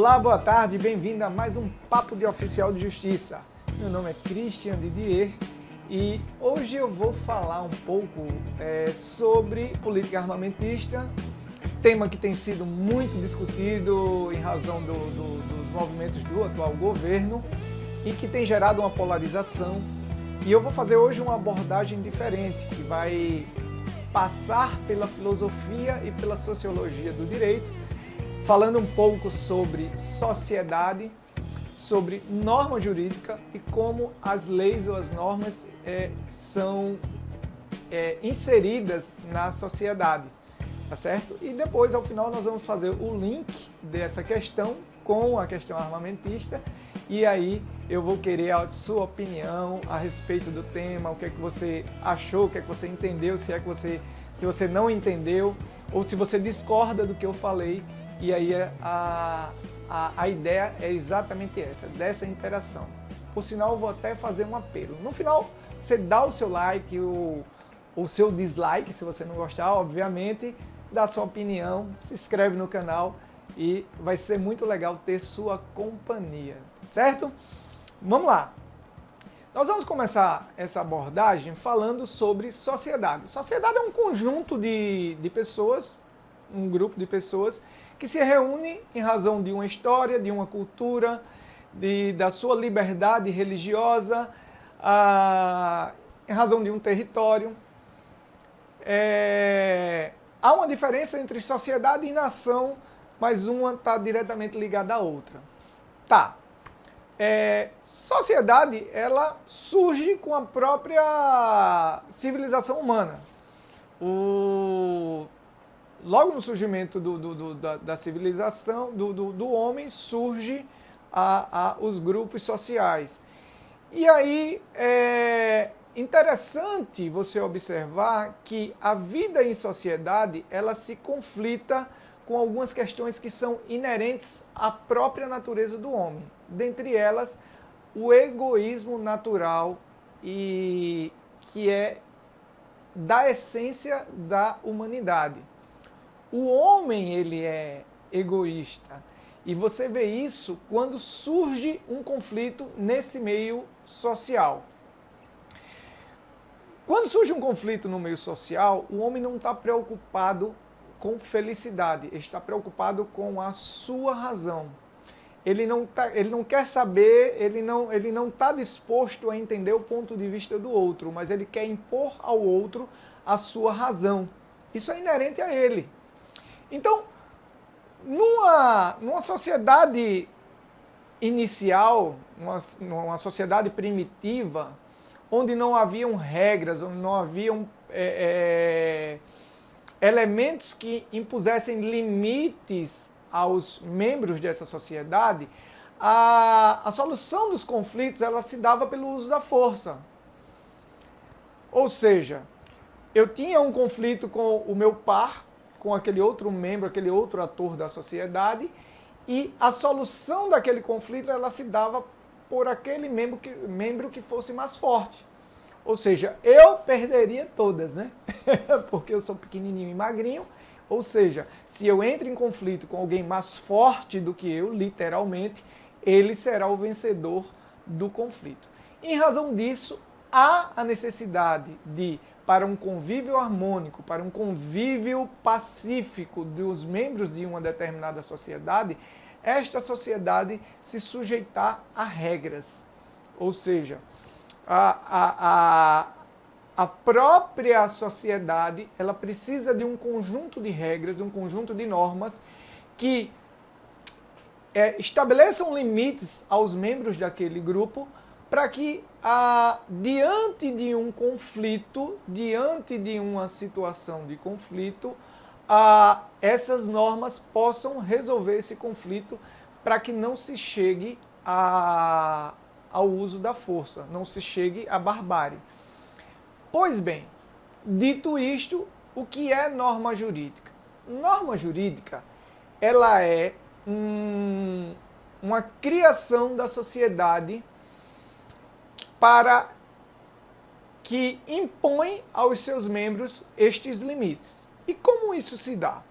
Olá, boa tarde, bem-vindo a mais um Papo de Oficial de Justiça. Meu nome é Christian Didier e hoje eu vou falar um pouco sobre política armamentista, tema que tem sido muito discutido em razão dos movimentos do atual governo e que tem gerado uma polarização. E eu vou fazer hoje uma abordagem diferente, que vai passar pela filosofia e pela sociologia do direito, falando um pouco sobre sociedade, sobre norma jurídica e como as leis ou as normas são inseridas na sociedade, tá certo? E depois, ao final, nós vamos fazer o link dessa questão com a questão armamentista e aí eu vou querer a sua opinião a respeito do tema, o que é que você achou, o que é que você entendeu, se você não entendeu ou se você discorda do que eu falei. E aí a ideia é exatamente essa, dessa interação. Por sinal, eu vou até fazer um apelo. No final, você dá o seu like, o seu dislike, se você não gostar, obviamente, dá sua opinião, se inscreve no canal e vai ser muito legal ter sua companhia, certo? Vamos lá. Nós vamos começar essa abordagem falando sobre sociedade. Sociedade é um conjunto de pessoas, um grupo de pessoas que se reúne em razão de uma história, de uma cultura, da sua liberdade religiosa, em razão de um território. Há uma diferença entre sociedade e nação, mas uma está diretamente ligada à outra. Tá. Sociedade, ela surge com a própria civilização humana. Logo no surgimento da civilização, do homem, surge os grupos sociais. E aí é interessante você observar que a vida em sociedade, ela se conflita com algumas questões que são inerentes à própria natureza do homem. Dentre elas, o egoísmo natural, e que é da essência da humanidade. O homem, ele é egoísta, e você vê isso quando surge um conflito nesse meio social. Quando surge um conflito no meio social, o homem não está preocupado com felicidade, ele está preocupado com a sua razão. Ele não quer saber, ele não está disposto a entender o ponto de vista do outro, mas ele quer impor ao outro a sua razão. Isso é inerente a ele. Então, numa sociedade inicial, numa sociedade primitiva, onde não haviam regras, onde não haviam elementos que impusessem limites aos membros dessa sociedade, a solução dos conflitos ela se dava pelo uso da força. Ou seja, eu tinha um conflito com o meu par, com aquele outro membro, aquele outro ator da sociedade, e a solução daquele conflito ela se dava por aquele membro que fosse mais forte. Ou seja, eu perderia todas, né? Porque eu sou pequenininho e magrinho. Ou seja, se eu entro em conflito com alguém mais forte do que eu, literalmente, ele será o vencedor do conflito. Em razão disso, há a necessidade de, para um convívio harmônico, para um convívio pacífico dos membros de uma determinada sociedade, esta sociedade se sujeitar a regras. Ou seja, a própria sociedade ela precisa de um conjunto de regras, um conjunto de normas que estabeleçam limites aos membros daquele grupo para que, diante de um conflito, diante de uma situação de conflito, essas normas possam resolver esse conflito para que não se chegue ao uso da força, não se chegue à barbárie. Pois bem, dito isto, o que é norma jurídica? Norma jurídica, ela é uma criação da sociedade para que impõe aos seus membros estes limites. E como isso se dá?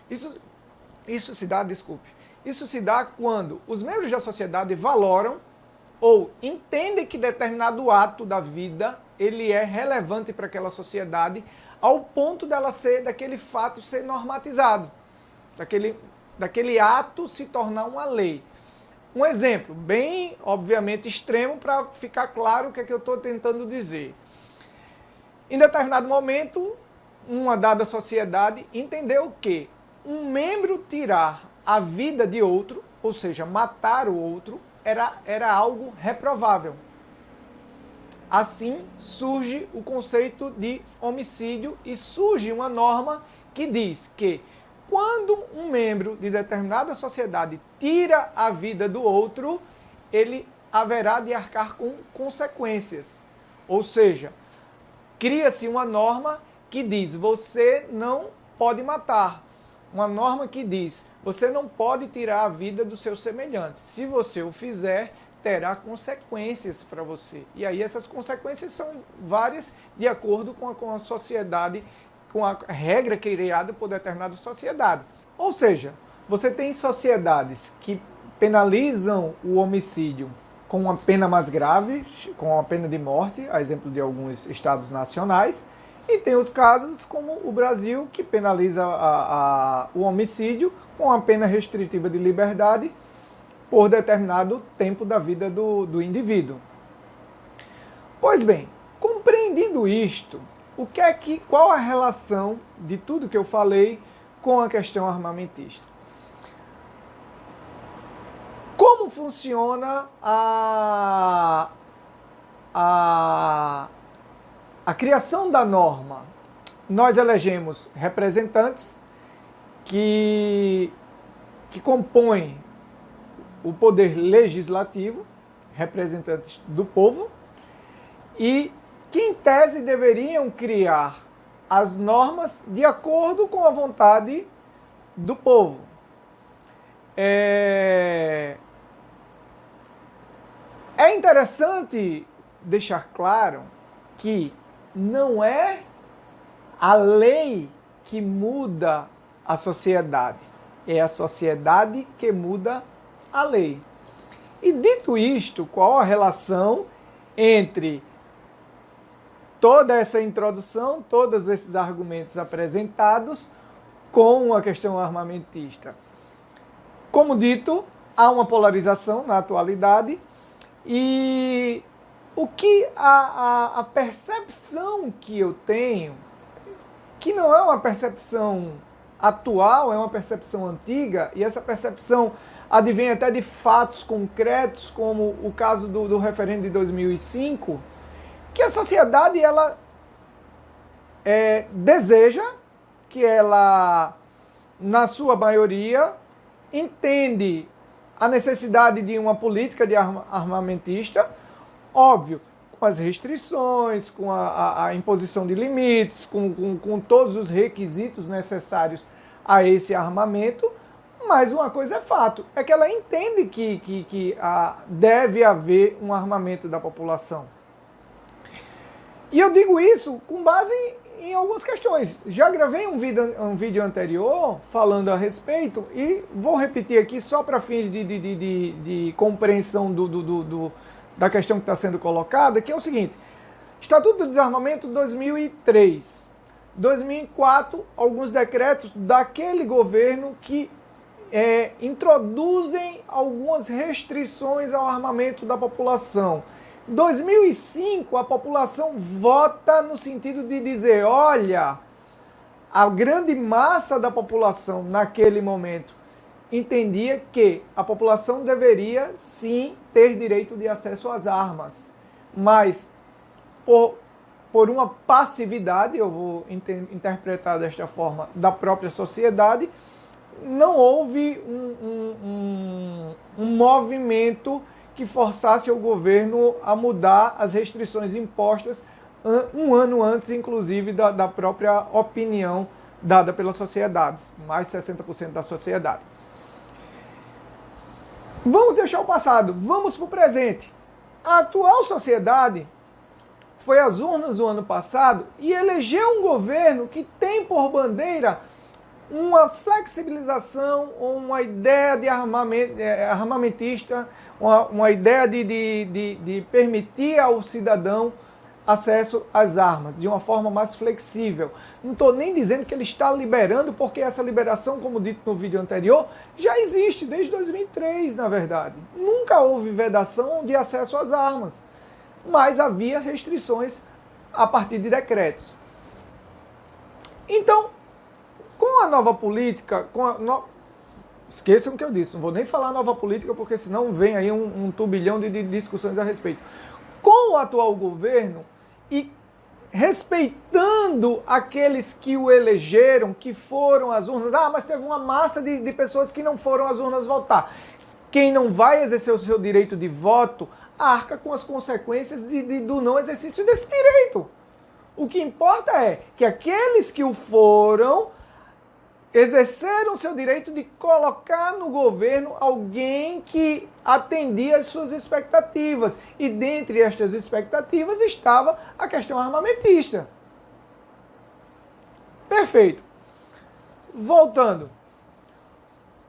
Isso se dá, Isso se dá quando os membros da sociedade valoram ou entendem que determinado ato da vida ele é relevante para aquela sociedade ao ponto dela daquele fato ser normatizado, daquele ato se tornar uma lei. Um exemplo bem, obviamente, extremo para ficar claro o que é que eu estou tentando dizer. Em determinado momento, uma dada sociedade entendeu que um membro tirar a vida de outro, ou seja, matar o outro, era algo reprovável. Assim surge o conceito de homicídio e surge uma norma que diz que quando um membro de determinada sociedade tira a vida do outro, ele haverá de arcar com consequências. Ou seja, cria-se uma norma que diz, você não pode matar. Uma norma que diz, você não pode tirar a vida do seu semelhante. Se você o fizer, terá consequências para você. E aí essas consequências são várias de acordo com a sociedade, com a regra criada por determinada sociedade. Ou seja, você tem sociedades que penalizam o homicídio com uma pena mais grave, com a pena de morte, a exemplo de alguns estados nacionais, e tem os casos como o Brasil, que penaliza o homicídio com a pena restritiva de liberdade por determinado tempo da vida do indivíduo. Pois bem, compreendido isto, qual a relação de tudo que eu falei com a questão armamentista? Como funciona a criação da norma? Nós elegemos representantes que compõem o poder legislativo, representantes do povo, e que em tese deveriam criar as normas de acordo com a vontade do povo. É interessante deixar claro que não é a lei que muda a sociedade, é a sociedade que muda a lei. E dito isto, qual a relação entre toda essa introdução, todos esses argumentos apresentados com a questão armamentista? Como dito, há uma polarização na atualidade e o que a percepção que eu tenho, que não é uma percepção atual, é uma percepção antiga, e essa percepção advém até de fatos concretos, como o caso do referendo de 2005, que a sociedade ela deseja, que ela, na sua maioria, entende a necessidade de uma política de armamentista, óbvio, com as restrições, com a imposição de limites, com todos os requisitos necessários a esse armamento, mas uma coisa é fato, é que ela entende que deve haver um armamento da população. E eu digo isso com base em algumas questões. Já gravei um vídeo anterior falando a respeito e vou repetir aqui só para fins de compreensão da questão que está sendo colocada, que é o seguinte: Estatuto do Desarmamento 2003. 2004, alguns decretos daquele governo que introduzem algumas restrições ao armamento da população. 2005, a população vota no sentido de dizer, olha, a grande massa da população naquele momento entendia que a população deveria sim ter direito de acesso às armas, mas por uma passividade, eu vou interpretar desta forma, da própria sociedade, não houve um movimento que forçasse o governo a mudar as restrições impostas um ano antes, inclusive, da própria opinião dada pela sociedade, mais de 60% da sociedade. Vamos deixar o passado, vamos para o presente. A atual sociedade foi às urnas do ano passado e elegeu um governo que tem por bandeira uma flexibilização, uma ideia de armamentista, uma ideia de permitir ao cidadão acesso às armas de uma forma mais flexível. Não estou nem dizendo que ele está liberando, porque essa liberação, como dito no vídeo anterior, já existe desde 2003, na verdade. Nunca houve vedação de acesso às armas, mas havia restrições a partir de decretos. Então, com a nova política, esqueçam o que eu disse, não vou nem falar nova política, porque senão vem aí um turbilhão de discussões a respeito. Com o atual governo e respeitando aqueles que o elegeram, que foram às urnas, mas teve uma massa de pessoas que não foram às urnas votar. Quem não vai exercer o seu direito de voto, arca com as consequências do não exercício desse direito. O que importa é que aqueles que o foram exerceram seu direito de colocar no governo alguém que atendia às suas expectativas. E dentre estas expectativas estava a questão armamentista. Perfeito. Voltando.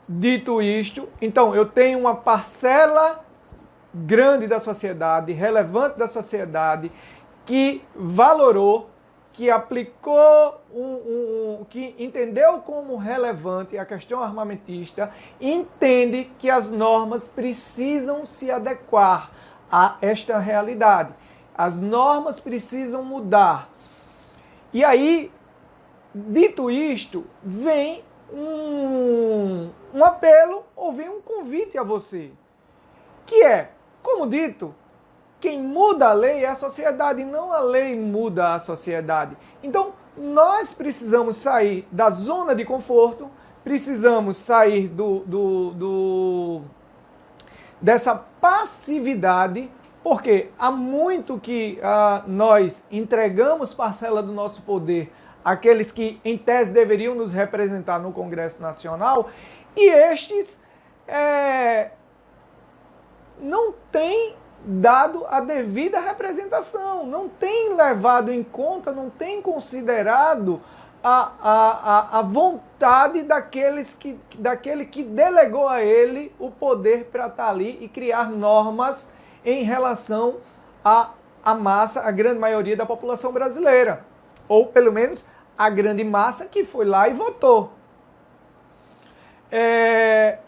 Dito isto, então eu tenho uma parcela grande da sociedade, relevante da sociedade, que valorou, que aplicou, que entendeu como relevante a questão armamentista, entende que as normas precisam se adequar a esta realidade. As normas precisam mudar. E aí, dito isto, vem um apelo ou vem um convite a você, que é, como dito, quem muda a lei é a sociedade, não a lei muda a sociedade. Então, nós precisamos sair da zona de conforto, precisamos sair dessa passividade, porque há muito que nós entregamos parcela do nosso poder àqueles que, em tese, deveriam nos representar no Congresso Nacional, e estes não têm dado a devida representação, não tem levado em conta, não tem considerado a vontade daquele que delegou a ele o poder para estar ali e criar normas em relação à massa, a grande maioria da população brasileira, ou pelo menos a grande massa que foi lá e votou.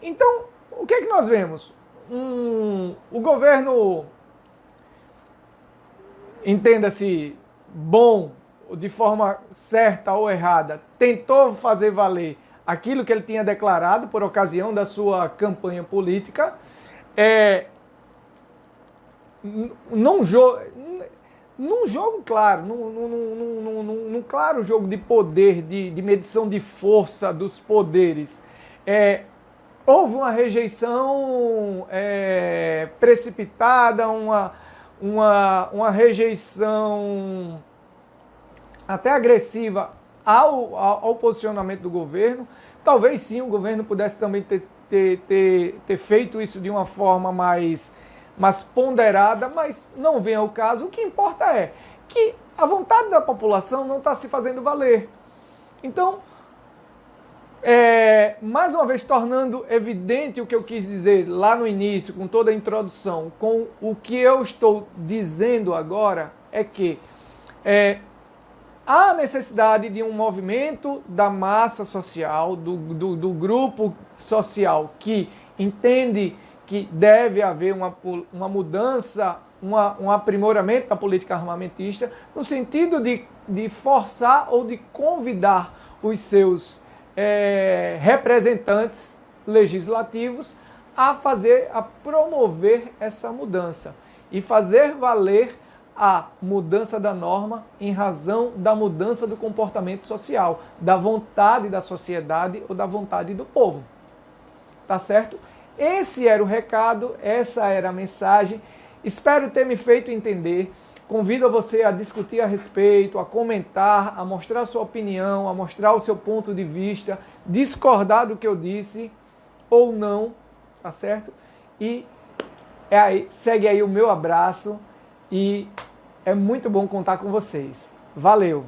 Então, o que é que nós vemos? O governo, entenda-se bom, de forma certa ou errada, tentou fazer valer aquilo que ele tinha declarado por ocasião da sua campanha política. Num jogo claro, num claro jogo de poder, de medição de força dos poderes, houve uma rejeição precipitada, uma rejeição até agressiva ao posicionamento do governo. Talvez sim o governo pudesse também ter feito isso de uma forma mais ponderada, mas não vem ao caso. O que importa é que a vontade da população não está se fazendo valer. Então, mais uma vez tornando evidente o que eu quis dizer lá no início, com toda a introdução, com o que eu estou dizendo agora, é que há necessidade de um movimento da massa social, do grupo social que entende que deve haver uma mudança, um aprimoramento da política armamentista, no sentido de forçar ou de convidar os seus representantes legislativos a promover essa mudança e fazer valer a mudança da norma em razão da mudança do comportamento social, da vontade da sociedade ou da vontade do povo. Tá certo? Esse era o recado, essa era a mensagem. Espero ter me feito entender. Convido você a discutir a respeito, a comentar, a mostrar a sua opinião, a mostrar o seu ponto de vista, discordar do que eu disse ou não, tá certo? E segue aí o meu abraço e é muito bom contar com vocês. Valeu!